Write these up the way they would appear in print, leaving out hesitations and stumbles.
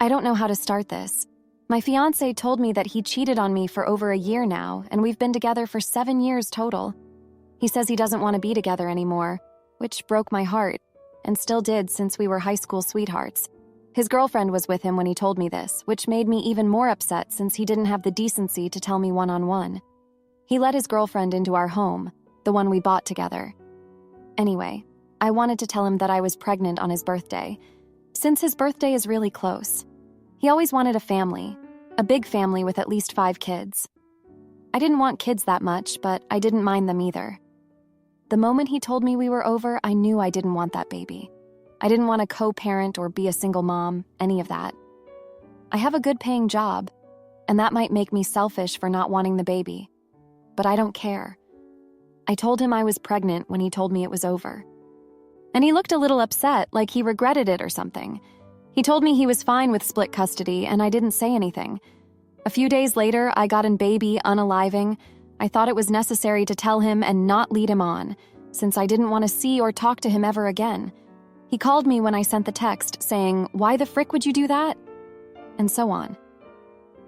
I don't know how to start this. My fiancé told me that he cheated on me for over a year now, and we've been together for 7 years total. He says he doesn't want to be together anymore, which broke my heart, and still did since we were high school sweethearts. His girlfriend was with him when he told me this, which made me even more upset since he didn't have the decency to tell me one-on-one. He let his girlfriend into our home, the one we bought together. Anyway, I wanted to tell him that I was pregnant on his birthday, since his birthday is really close. He always wanted a family, a big family with at least 5 kids. I didn't want kids that much, but I didn't mind them either. The moment he told me we were over, I knew I didn't want that baby. I didn't want to co-parent or be a single mom, any of that. I have a good-paying job, and that might make me selfish for not wanting the baby. But I don't care. I told him I was pregnant when he told me it was over. And he looked a little upset, like he regretted it or something. He told me he was fine with split custody, and I didn't say anything. A few days later, I got a baby unaliving. I thought it was necessary to tell him and not lead him on, since I didn't want to see or talk to him ever again. He called me when I sent the text, saying, "Why the frick would you do that?" And so on.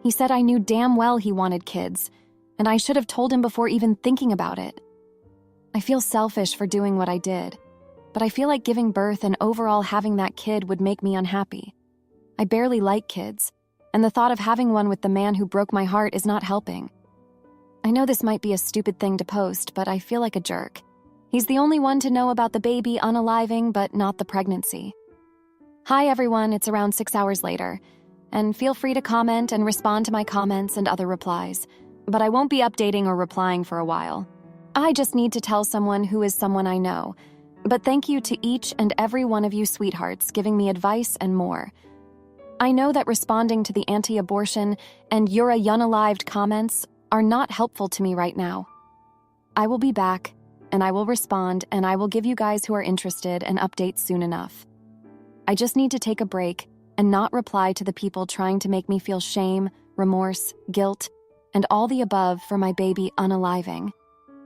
He said I knew damn well he wanted kids, and I should have told him before even thinking about it. I feel selfish for doing what I did, but I feel like giving birth and overall having that kid would make me unhappy. I barely like kids, and the thought of having one with the man who broke my heart is not helping. I know this might be a stupid thing to post, but I feel like a jerk. He's the only one to know about the baby unaliving, but not the pregnancy. Hi everyone, it's around 6 hours later, and feel free to comment and respond to my comments and other replies, but I won't be updating or replying for a while. I just need to tell someone who is someone I know, but thank you to each and every one of you sweethearts giving me advice and more. I know that responding to the anti-abortion and "you're a unalived" comments are not helpful to me right now. I will be back, and I will respond, and I will give you guys who are interested an update soon enough. I just need to take a break and not reply to the people trying to make me feel shame, remorse, guilt, and all the above for my baby unaliving.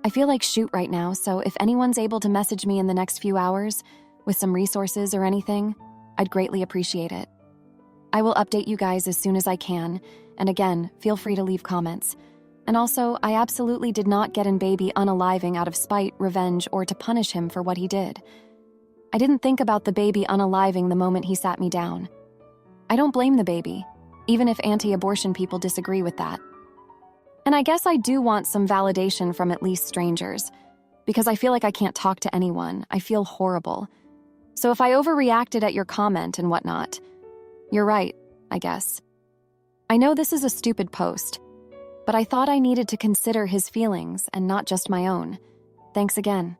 I feel like shoot right now, so if anyone's able to message me in the next few hours with some resources or anything, I'd greatly appreciate it. I will update you guys as soon as I can, and again, feel free to leave comments. And also, I absolutely did not get in baby unaliving out of spite, revenge, or to punish him for what he did. I didn't think about the baby unaliving the moment he sat me down. I don't blame the baby, even if anti-abortion people disagree with that. And I guess I do want some validation from at least strangers, because I feel like I can't talk to anyone. I feel horrible. So if I overreacted at your comment and whatnot, you're right, I guess. I know this is a stupid post, but I thought I needed to consider his feelings and not just my own. Thanks again.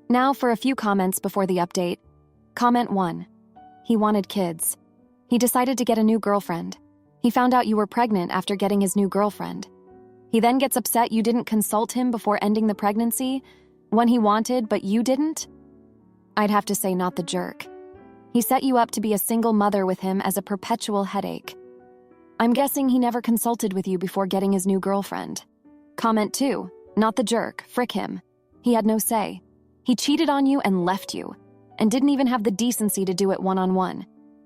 Now for a few comments before the update. Comment 1. He wanted kids. He decided to get a new girlfriend. He found out you were pregnant after getting his new girlfriend. He then gets upset you didn't consult him before ending the pregnancy, one he wanted but you didn't? I'd have to say not the jerk. He set you up to be a single mother with him as a perpetual headache. I'm guessing he never consulted with you before getting his new girlfriend. Comment 2. Not the jerk, frick him. He had no say. He cheated on you and left you, and didn't even have the decency to do it one-on-one.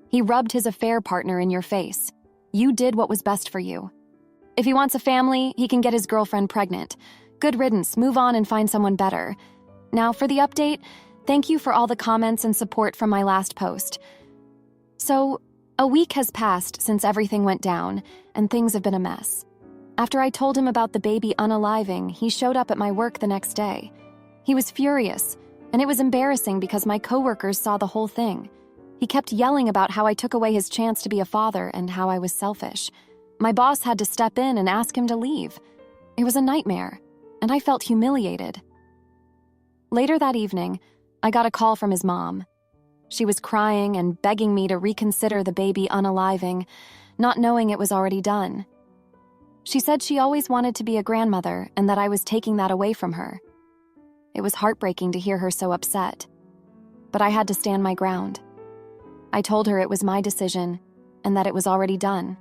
He rubbed his affair partner in your face. You did what was best for you. If he wants a family, he can get his girlfriend pregnant. Good riddance, move on and find someone better. Now for the update, thank you for all the comments and support from my last post. So, a week has passed since everything went down, and things have been a mess. After I told him about the baby unaliving, he showed up at my work the next day. He was furious, and it was embarrassing because my coworkers saw the whole thing. He kept yelling about how I took away his chance to be a father and how I was selfish. My boss had to step in and ask him to leave. It was a nightmare, and I felt humiliated. Later that evening, I got a call from his mom. She was crying and begging me to reconsider the baby unaliving, not knowing it was already done. She said she always wanted to be a grandmother and that I was taking that away from her. It was heartbreaking to hear her so upset, but I had to stand my ground. I told her it was my decision and that it was already done.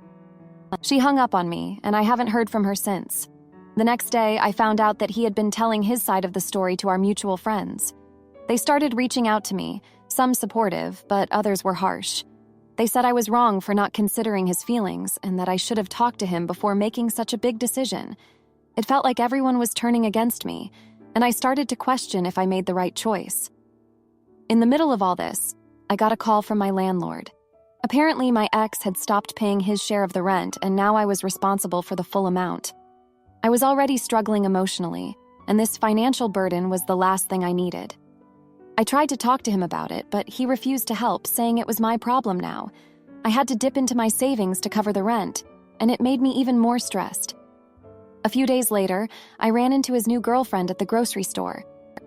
She hung up on me, and I haven't heard from her since. The next day, I found out that he had been telling his side of the story to our mutual friends. They started reaching out to me, some supportive, but others were harsh. They said I was wrong for not considering his feelings and that I should have talked to him before making such a big decision. It felt like everyone was turning against me, and I started to question if I made the right choice. In the middle of all this, I got a call from my landlord. Apparently, my ex had stopped paying his share of the rent, and now I was responsible for the full amount. I was already struggling emotionally, and this financial burden was the last thing I needed. I tried to talk to him about it, but he refused to help, saying it was my problem now. I had to dip into my savings to cover the rent, and it made me even more stressed. A few days later, I ran into his new girlfriend at the grocery store.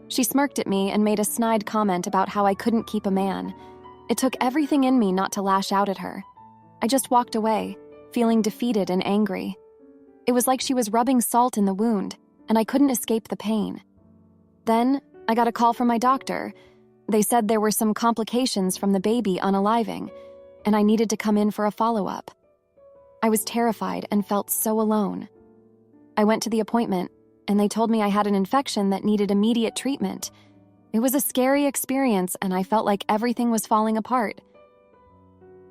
She smirked at me and made a snide comment about how I couldn't keep a man. It took everything in me not to lash out at her. I just walked away, feeling defeated and angry. It was like she was rubbing salt in the wound, and I couldn't escape the pain. Then, I got a call from my doctor. They said there were some complications from the baby unaliving, and I needed to come in for a follow-up. I was terrified and felt so alone. I went to the appointment, and they told me I had an infection that needed immediate treatment. It was a scary experience, and I felt like everything was falling apart.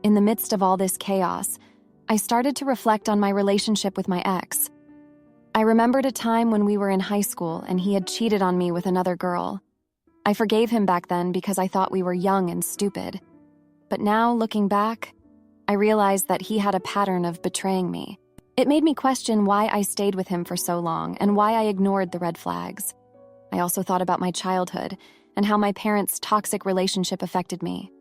In the midst of all this chaos, I started to reflect on my relationship with my ex. I remembered a time when we were in high school and he had cheated on me with another girl. I forgave him back then because I thought we were young and stupid. But now, looking back, I realized that he had a pattern of betraying me. It made me question why I stayed with him for so long and why I ignored the red flags. I also thought about my childhood and how my parents' toxic relationship affected me.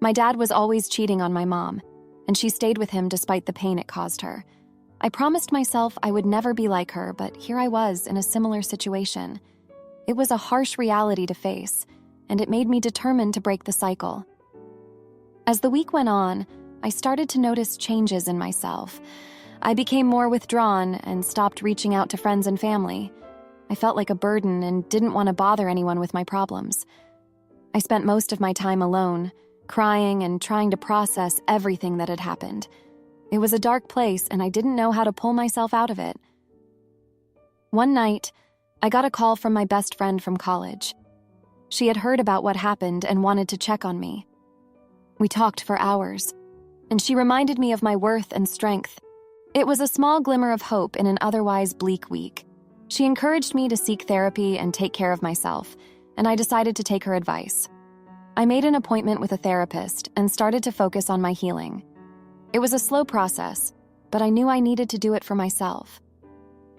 My dad was always cheating on my mom, and she stayed with him despite the pain it caused her. I promised myself I would never be like her, but here I was in a similar situation. It was a harsh reality to face, and it made me determined to break the cycle. As the week went on, I started to notice changes in myself. I became more withdrawn and stopped reaching out to friends and family. I felt like a burden and didn't want to bother anyone with my problems. I spent most of my time alone, crying and trying to process everything that had happened. It was a dark place, and I didn't know how to pull myself out of it. One night, I got a call from my best friend from college. She had heard about what happened and wanted to check on me. We talked for hours, and she reminded me of my worth and strength. It was a small glimmer of hope in an otherwise bleak week. She encouraged me to seek therapy and take care of myself, and I decided to take her advice. I made an appointment with a therapist and started to focus on my healing. It was a slow process, but I knew I needed to do it for myself.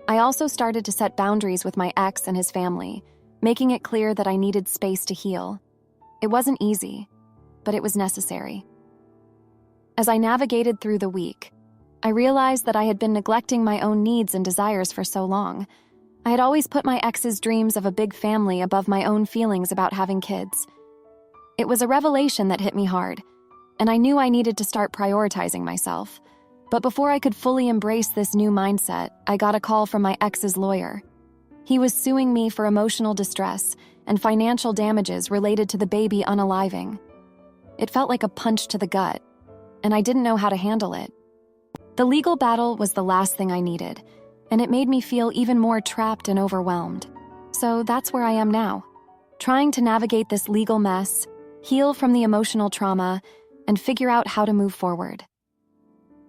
I also started to set boundaries with my ex and his family, making it clear that I needed space to heal. It wasn't easy, but it was necessary. As I navigated through the week, I realized that I had been neglecting my own needs and desires for so long. I had always put my ex's dreams of a big family above my own feelings about having kids. It was a revelation that hit me hard, and I knew I needed to start prioritizing myself. But before I could fully embrace this new mindset, I got a call from my ex's lawyer. He was suing me for emotional distress and financial damages related to the baby unaliving. It felt like a punch to the gut, and I didn't know how to handle it. The legal battle was the last thing I needed, and it made me feel even more trapped and overwhelmed. So that's where I am now, trying to navigate this legal mess, heal from the emotional trauma, and figure out how to move forward.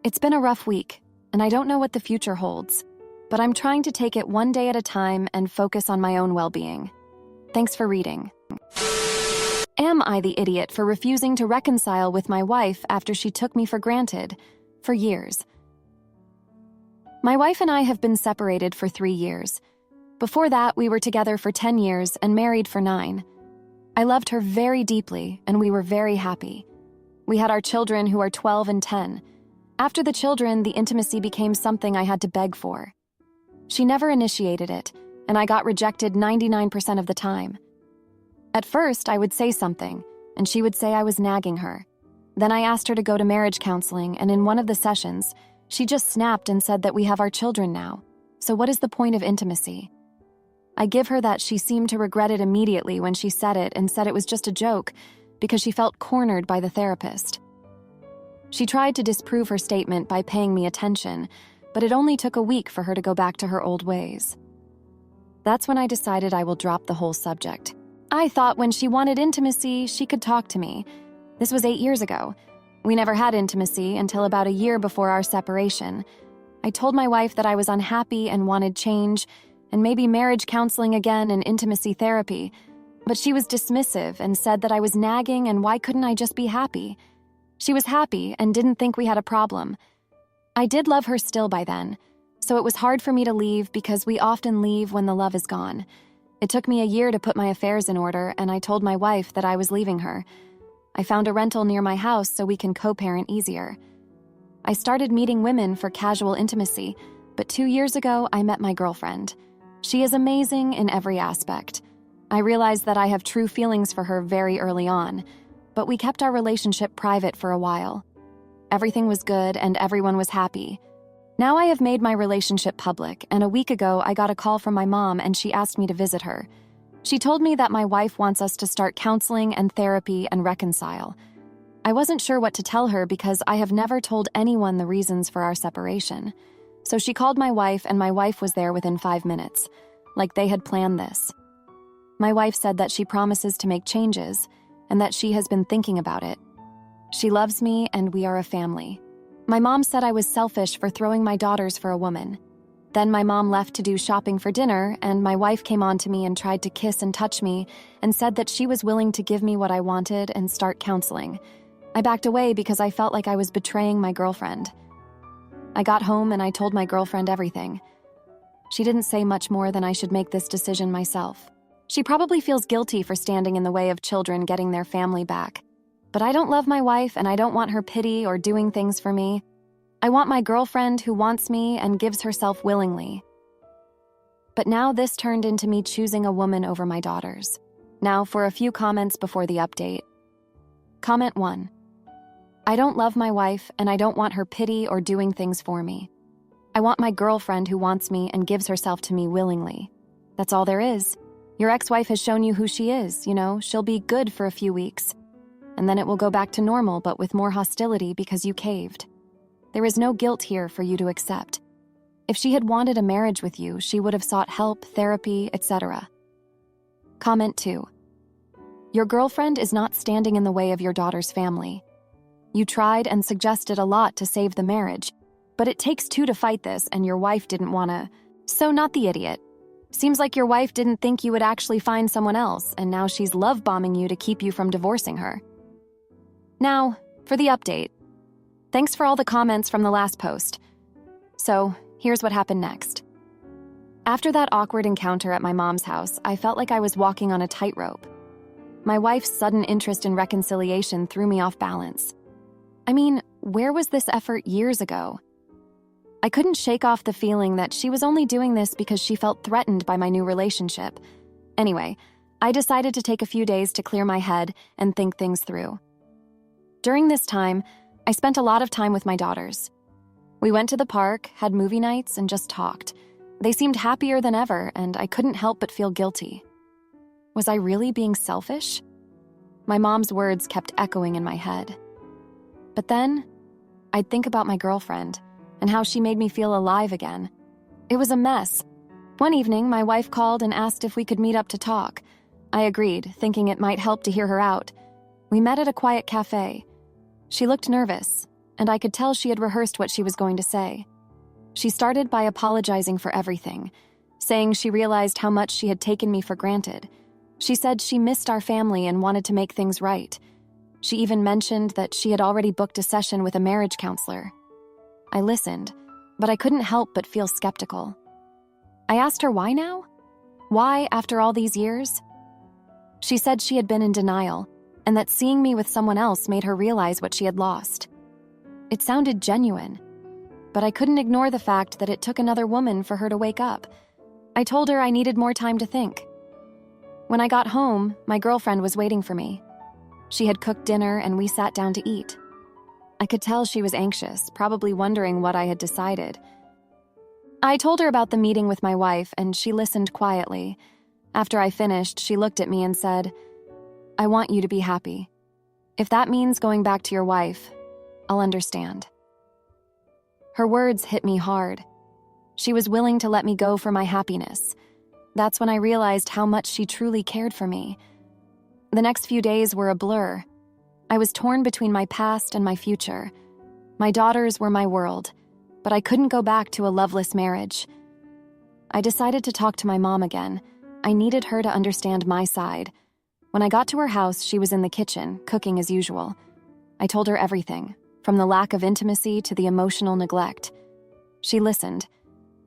It's been a rough week, and I don't know what the future holds, but I'm trying to take it one day at a time and focus on my own well-being. Thanks for reading. Am I the idiot for refusing to reconcile with my wife after she took me for granted for years? My wife and I have been separated for 3 years. Before that, we were together for 10 years and married for 9. I loved her very deeply, and we were very happy. We had our children who are 12 and 10. After the children, the intimacy became something I had to beg for. She never initiated it, and I got rejected 99% of the time. At first, I would say something, and she would say I was nagging her. Then I asked her to go to marriage counseling, and in one of the sessions, she just snapped and said that we have our children now. So what is the point of intimacy? I give her that she seemed to regret it immediately when she said it and said it was just a joke because she felt cornered by the therapist. She tried to disprove her statement by paying me attention, but it only took a week for her to go back to her old ways. That's when I decided I will drop the whole subject. I thought when she wanted intimacy, she could talk to me. This was 8 years ago. We never had intimacy until about a year before our separation. I told my wife that I was unhappy and wanted change, and maybe marriage counseling again and intimacy therapy, but she was dismissive and said that I was nagging and why couldn't I just be happy? She was happy and didn't think we had a problem. I did love her still by then, so it was hard for me to leave because we often leave when the love is gone. It took me a year to put my affairs in order, and I told my wife that I was leaving her. I found a rental near my house so we can co-parent easier. I started meeting women for casual intimacy, but 2 years ago I met my girlfriend. She is amazing in every aspect. I realized that I have true feelings for her very early on, but we kept our relationship private for a while. Everything was good and everyone was happy. Now I have made my relationship public, and a week ago I got a call from my mom and she asked me to visit her. She told me that my wife wants us to start counseling and therapy and reconcile. I wasn't sure what to tell her because I have never told anyone the reasons for our separation. So she called my wife, and my wife was there within 5 minutes, like they had planned this. My wife said that she promises to make changes and that she has been thinking about it. She loves me and we are a family. My mom said I was selfish for throwing my daughters for a woman. Then my mom left to do shopping for dinner, and my wife came on to me and tried to kiss and touch me and said that she was willing to give me what I wanted and start counseling. I backed away because I felt like I was betraying my girlfriend. I got home and I told my girlfriend everything. She didn't say much more than I should make this decision myself. She probably feels guilty for standing in the way of children getting their family back. But I don't love my wife and I don't want her pity or doing things for me. I want my girlfriend who wants me and gives herself willingly. But now this turned into me choosing a woman over my daughters. Now for a few comments before the update. Comment 1. I don't love my wife and I don't want her pity or doing things for me. I want my girlfriend who wants me and gives herself to me willingly. That's all there is. Your ex-wife has shown you who she is, she'll be good for a few weeks. And then it will go back to normal, but with more hostility because you caved. There is no guilt here for you to accept. If she had wanted a marriage with you, she would have sought help, therapy, etc. Comment 2. Your girlfriend is not standing in the way of your daughter's family. You tried and suggested a lot to save the marriage, but it takes 2 to fight this, and your wife didn't want to. So not the idiot. Seems like your wife didn't think you would actually find someone else, and now she's love-bombing you to keep you from divorcing her. Now, for the update. Thanks for all the comments from the last post. So, here's what happened next. After that awkward encounter at my mom's house, I felt like I was walking on a tightrope. My wife's sudden interest in reconciliation threw me off balance. I mean, where was this effort years ago? I couldn't shake off the feeling that she was only doing this because she felt threatened by my new relationship. Anyway, I decided to take a few days to clear my head and think things through. During this time, I spent a lot of time with my daughters. We went to the park, had movie nights, and just talked. They seemed happier than ever, and I couldn't help but feel guilty. Was I really being selfish? My mom's words kept echoing in my head. But then, I'd think about my girlfriend and how she made me feel alive again. It was a mess. One evening, my wife called and asked if we could meet up to talk. I agreed, thinking it might help to hear her out. We met at a quiet cafe. She looked nervous, and I could tell she had rehearsed what she was going to say. She started by apologizing for everything, saying she realized how much she had taken me for granted. She said she missed our family and wanted to make things right. She even mentioned that she had already booked a session with a marriage counselor. I listened, but I couldn't help but feel skeptical. I asked her why now? Why after all these years? She said she had been in denial, and that seeing me with someone else made her realize what she had lost. It sounded genuine, but I couldn't ignore the fact that it took another woman for her to wake up. I told her I needed more time to think. When I got home, my girlfriend was waiting for me. She had cooked dinner and we sat down to eat. I could tell she was anxious, probably wondering what I had decided. I told her about the meeting with my wife, and she listened quietly. After I finished, she looked at me and said, I want you to be happy. If that means going back to your wife, I'll understand. Her words hit me hard. She was willing to let me go for my happiness. That's when I realized how much she truly cared for me. The next few days were a blur. I was torn between my past and my future. My daughters were my world, but I couldn't go back to a loveless marriage. I decided to talk to my mom again. I needed her to understand my side. When I got to her house, she was in the kitchen, cooking as usual. I told her everything, from the lack of intimacy to the emotional neglect. She listened,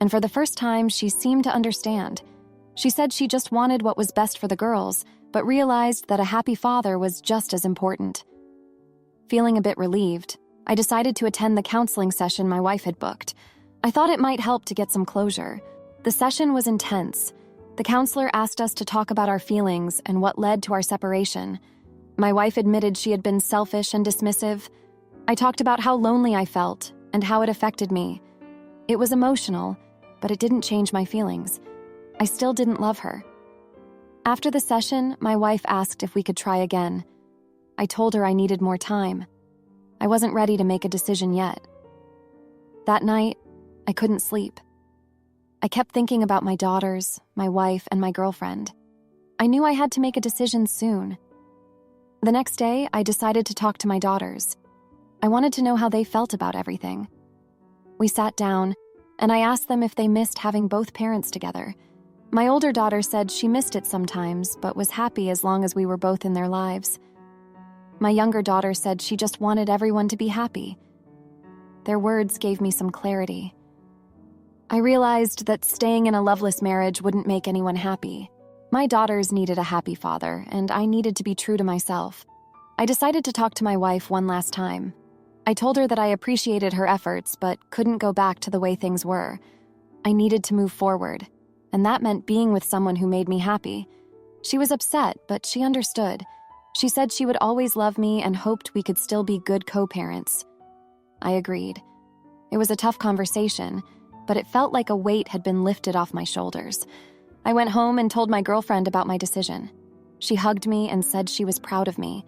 and for the first time, she seemed to understand. She said she just wanted what was best for the girls, but realized that a happy father was just as important. Feeling a bit relieved, I decided to attend the counseling session my wife had booked. I thought it might help to get some closure. The session was intense. The counselor asked us to talk about our feelings and what led to our separation. My wife admitted she had been selfish and dismissive. I talked about how lonely I felt and how it affected me. It was emotional, but it didn't change my feelings. I still didn't love her. After the session, my wife asked if we could try again. I told her I needed more time. I wasn't ready to make a decision yet. That night, I couldn't sleep. I kept thinking about my daughters, my wife, and my girlfriend. I knew I had to make a decision soon. The next day, I decided to talk to my daughters. I wanted to know how they felt about everything. We sat down, and I asked them if they missed having both parents together. My older daughter said she missed it sometimes, but was happy as long as we were both in their lives. My younger daughter said she just wanted everyone to be happy. Their words gave me some clarity. I realized that staying in a loveless marriage wouldn't make anyone happy. My daughters needed a happy father, and I needed to be true to myself. I decided to talk to my wife one last time. I told her that I appreciated her efforts, but couldn't go back to the way things were. I needed to move forward, and that meant being with someone who made me happy. She was upset, but she understood. She said she would always love me and hoped we could still be good co-parents. I agreed. It was a tough conversation, but it felt like a weight had been lifted off my shoulders. I went home and told my girlfriend about my decision. She hugged me and said she was proud of me.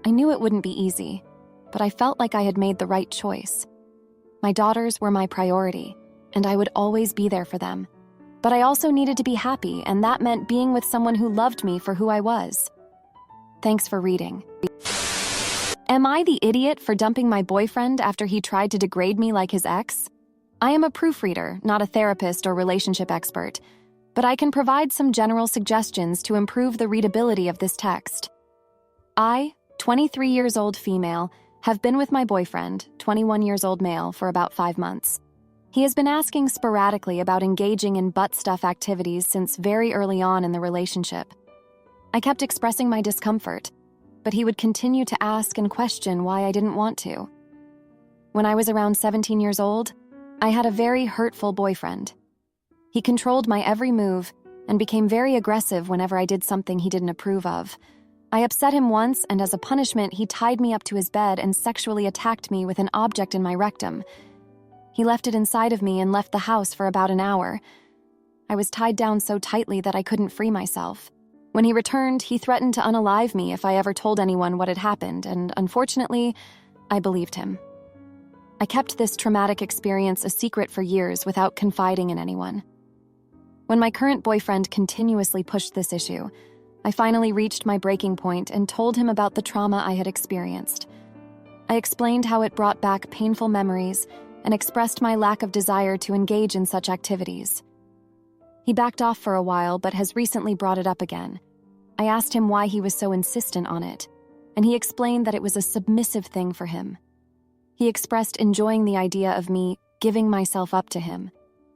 I knew it wouldn't be easy, but I felt like I had made the right choice. My daughters were my priority, and I would always be there for them. But I also needed to be happy, and that meant being with someone who loved me for who I was. Thanks for reading. Am I the idiot for dumping my boyfriend after he tried to degrade me like his ex? I am a proofreader, not a therapist or relationship expert, but I can provide some general suggestions to improve the readability of this text. I, 23 years old female, have been with my boyfriend, 21 years old male, for about 5 months. He has been asking sporadically about engaging in butt stuff activities since very early on in the relationship. I kept expressing my discomfort, but he would continue to ask and question why I didn't want to. When I was around 17 years old, I had a very hurtful boyfriend. He controlled my every move and became very aggressive whenever I did something he didn't approve of. I upset him once, and as a punishment, he tied me up to his bed and sexually attacked me with an object in my rectum. He left it inside of me and left the house for about an hour. I was tied down so tightly that I couldn't free myself. When he returned, he threatened to unalive me if I ever told anyone what had happened, and unfortunately, I believed him. I kept this traumatic experience a secret for years without confiding in anyone. When my current boyfriend continuously pushed this issue, I finally reached my breaking point and told him about the trauma I had experienced. I explained how it brought back painful memories and expressed my lack of desire to engage in such activities. He backed off for a while, but has recently brought it up again. I asked him why he was so insistent on it, and he explained that it was a submissive thing for him. He expressed enjoying the idea of me giving myself up to him,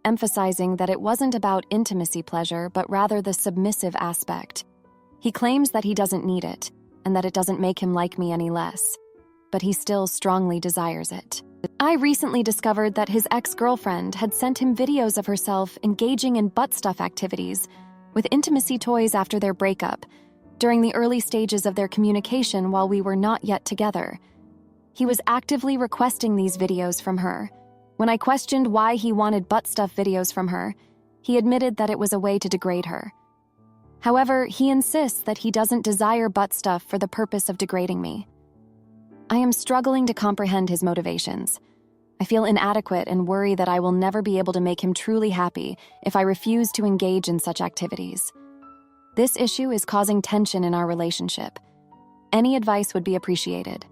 emphasizing that it wasn't about intimacy pleasure, but rather the submissive aspect. He claims that he doesn't need it, and that it doesn't make him like me any less, but he still strongly desires it. I recently discovered that his ex-girlfriend had sent him videos of herself engaging in butt stuff activities with intimacy toys after their breakup, during the early stages of their communication while we were not yet together. He was actively requesting these videos from her. When I questioned why he wanted butt stuff videos from her, he admitted that it was a way to degrade her. However, he insists that he doesn't desire butt stuff for the purpose of degrading me. I am struggling to comprehend his motivations. I feel inadequate and worry that I will never be able to make him truly happy if I refuse to engage in such activities. This issue is causing tension in our relationship. Any advice would be appreciated.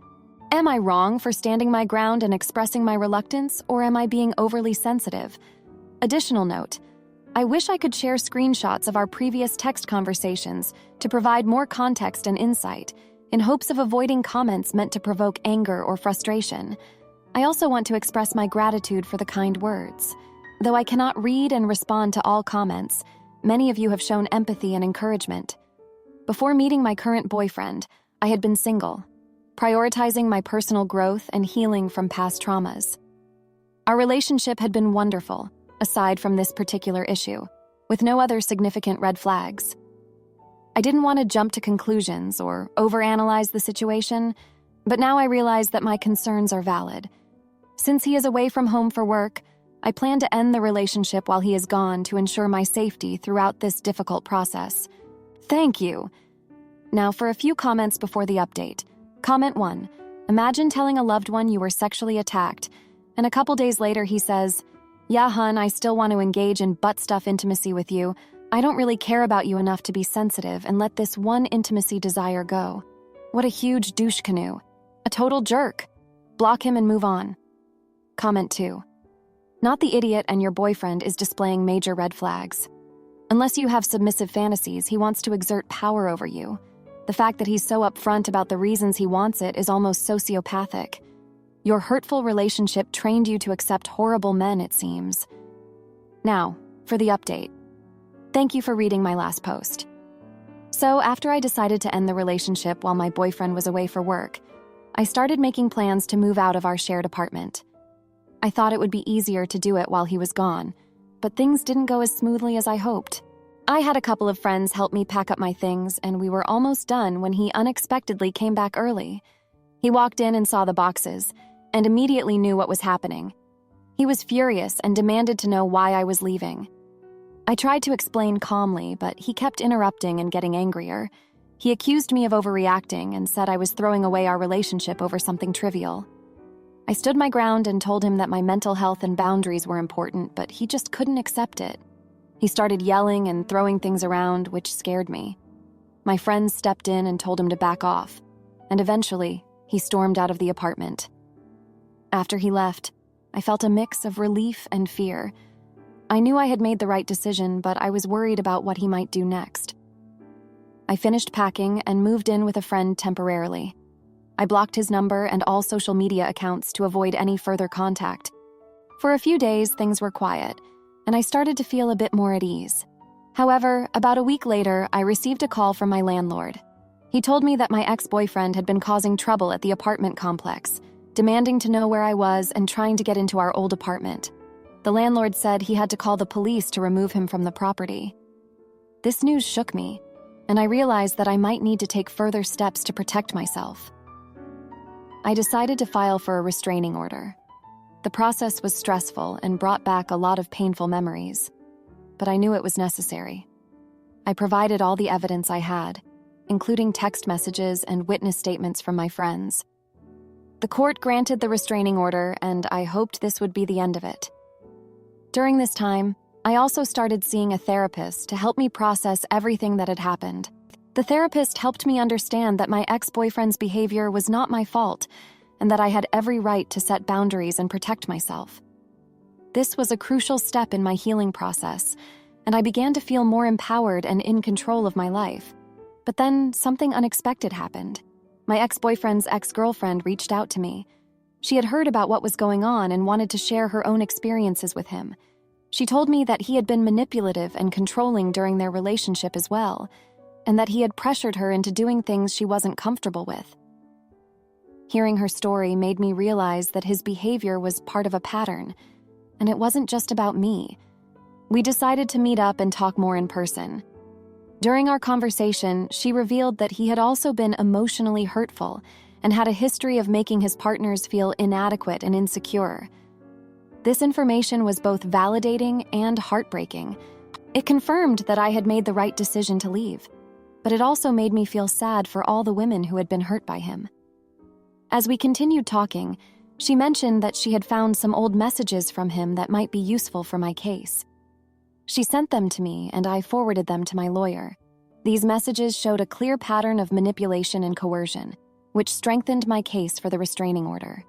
Am I wrong for standing my ground and expressing my reluctance, or am I being overly sensitive? Additional note, I wish I could share screenshots of our previous text conversations to provide more context and insight, in hopes of avoiding comments meant to provoke anger or frustration. I also want to express my gratitude for the kind words. Though I cannot read and respond to all comments, many of you have shown empathy and encouragement. Before meeting my current boyfriend, I had been single, prioritizing my personal growth and healing from past traumas. Our relationship had been wonderful, aside from this particular issue, with no other significant red flags. I didn't want to jump to conclusions or overanalyze the situation, but now I realize that my concerns are valid. Since he is away from home for work, I plan to end the relationship while he is gone to ensure my safety throughout this difficult process. Thank you. Now for a few comments before the update. Comment 1. Imagine telling a loved one you were sexually attacked, and a couple days later he says, "Yeah, hun, I still want to engage in butt-stuff intimacy with you. I don't really care about you enough to be sensitive and let this one intimacy desire go." What a huge douche canoe. A total jerk. Block him and move on. Comment 2. Not the idiot and your boyfriend is displaying major red flags. Unless you have submissive fantasies, he wants to exert power over you. The fact that he's so upfront about the reasons he wants it is almost sociopathic. Your hurtful relationship trained you to accept horrible men, it seems. Now, for the update. Thank you for reading my last post. So, after I decided to end the relationship while my boyfriend was away for work, I started making plans to move out of our shared apartment. I thought it would be easier to do it while he was gone, but things didn't go as smoothly as I hoped. I had a couple of friends help me pack up my things, and we were almost done when he unexpectedly came back early. He walked in and saw the boxes, and immediately knew what was happening. He was furious and demanded to know why I was leaving. I tried to explain calmly, but he kept interrupting and getting angrier. He accused me of overreacting and said I was throwing away our relationship over something trivial. I stood my ground and told him that my mental health and boundaries were important, but he just couldn't accept it. He started yelling and throwing things around, which scared me. My friends stepped in and told him to back off, and eventually, he stormed out of the apartment. After he left, I felt a mix of relief and fear. I knew I had made the right decision, but I was worried about what he might do next. I finished packing and moved in with a friend temporarily. I blocked his number and all social media accounts to avoid any further contact. For a few days, things were quiet, and I started to feel a bit more at ease. However, about a week later, I received a call from my landlord. He told me that my ex-boyfriend had been causing trouble at the apartment complex, demanding to know where I was and trying to get into our old apartment. The landlord said he had to call the police to remove him from the property. This news shook me, and I realized that I might need to take further steps to protect myself. I decided to file for a restraining order. The process was stressful and brought back a lot of painful memories, but I knew it was necessary. I provided all the evidence I had, including text messages and witness statements from my friends. The court granted the restraining order, and I hoped this would be the end of it. During this time, I also started seeing a therapist to help me process everything that had happened. The therapist helped me understand that my ex-boyfriend's behavior was not my fault, and that I had every right to set boundaries and protect myself. This was a crucial step in my healing process, and I began to feel more empowered and in control of my life. But then something unexpected happened. My ex-boyfriend's ex-girlfriend reached out to me. She had heard about what was going on and wanted to share her own experiences with him. She told me that he had been manipulative and controlling during their relationship as well, and that he had pressured her into doing things she wasn't comfortable with. Hearing her story made me realize that his behavior was part of a pattern, and it wasn't just about me. We decided to meet up and talk more in person. During our conversation, she revealed that he had also been emotionally hurtful and had a history of making his partners feel inadequate and insecure. This information was both validating and heartbreaking. It confirmed that I had made the right decision to leave, but it also made me feel sad for all the women who had been hurt by him. As we continued talking, she mentioned that she had found some old messages from him that might be useful for my case. She sent them to me, and I forwarded them to my lawyer. These messages showed a clear pattern of manipulation and coercion, which strengthened my case for the restraining order.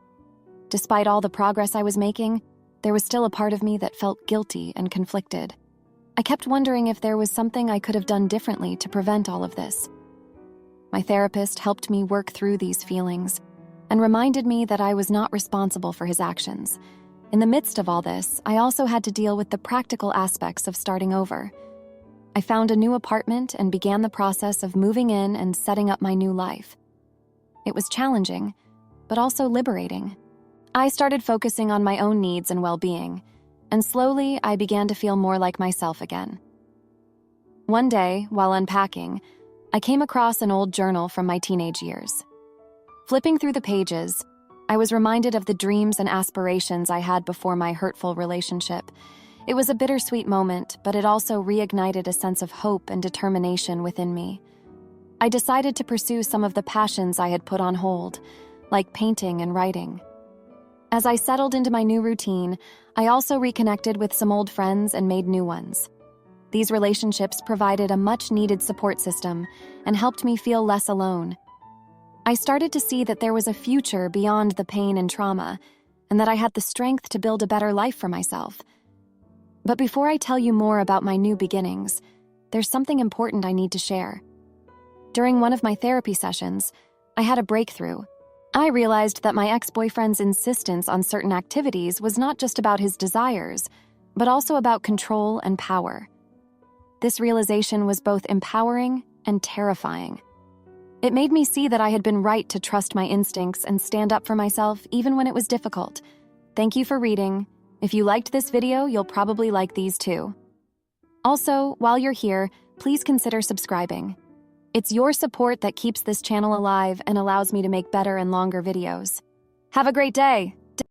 Despite all the progress I was making, there was still a part of me that felt guilty and conflicted. I kept wondering if there was something I could have done differently to prevent all of this. My therapist helped me work through these feelings and reminded me that I was not responsible for his actions. In the midst of all this, I also had to deal with the practical aspects of starting over. I found a new apartment and began the process of moving in and setting up my new life. It was challenging, but also liberating. I started focusing on my own needs and well-being, and slowly I began to feel more like myself again. One day, while unpacking, I came across an old journal from my teenage years. Flipping through the pages, I was reminded of the dreams and aspirations I had before my hurtful relationship. It was a bittersweet moment, but it also reignited a sense of hope and determination within me. I decided to pursue some of the passions I had put on hold, like painting and writing. As I settled into my new routine, I also reconnected with some old friends and made new ones. These relationships provided a much-needed support system and helped me feel less alone. I started to see that there was a future beyond the pain and trauma, and that I had the strength to build a better life for myself. But before I tell you more about my new beginnings, there's something important I need to share. During one of my therapy sessions, I had a breakthrough. I realized that my ex-boyfriend's insistence on certain activities was not just about his desires, but also about control and power. This realization was both empowering and terrifying. It made me see that I had been right to trust my instincts and stand up for myself even when it was difficult. Thank you for reading. If you liked this video, you'll probably like these too. Also, while you're here, please consider subscribing. It's your support that keeps this channel alive and allows me to make better and longer videos. Have a great day!